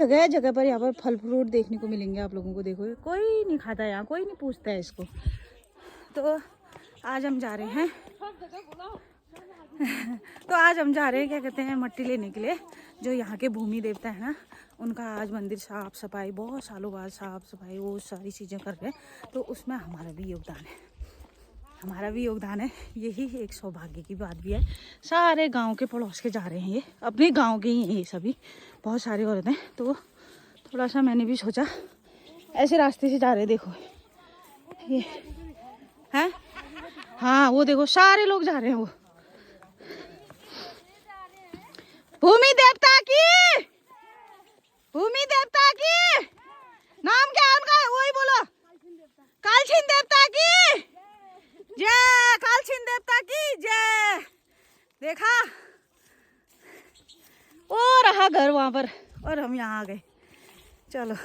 जगह जगह पर यहाँ पर फल फ्रूट देखने को मिलेंगे आप लोगों को। देखो कोई नहीं खाता यहाँ, कोई नहीं पूछता है इसको। तो आज हम जा रहे हैं तो आज हम जा रहे हैं क्या कहते हैं, मट्टी लेने के लिए। जो यहाँ के भूमि देवता है ना, उनका आज मंदिर साफ सफाई, बहुत सालों बाद साफ सफाई वो सारी चीज़ें कर रहे हैं। तो उसमें हमारा भी योगदान है, हमारा भी योगदान है। यही एक सौभाग्य की बात भी है। सारे गांव के पड़ोस के जा रहे हैं, ये अपने गांव के ही हैं ये सभी, बहुत सारी औरतें। तो थोड़ा सा मैंने भी सोचा ऐसे रास्ते से जा रहे, देखो ये हैं, हाँ वो देखो सारे लोग जा रहे हैं। वो भूमि देवता की, भूमि देवता की नाम क्या है उनका, वही बोलो, कालछिन देवता की जय, कालछिन देवता की जय। देखा, वो रहा घर वहां पर और हम यहाँ आ गए। चलो।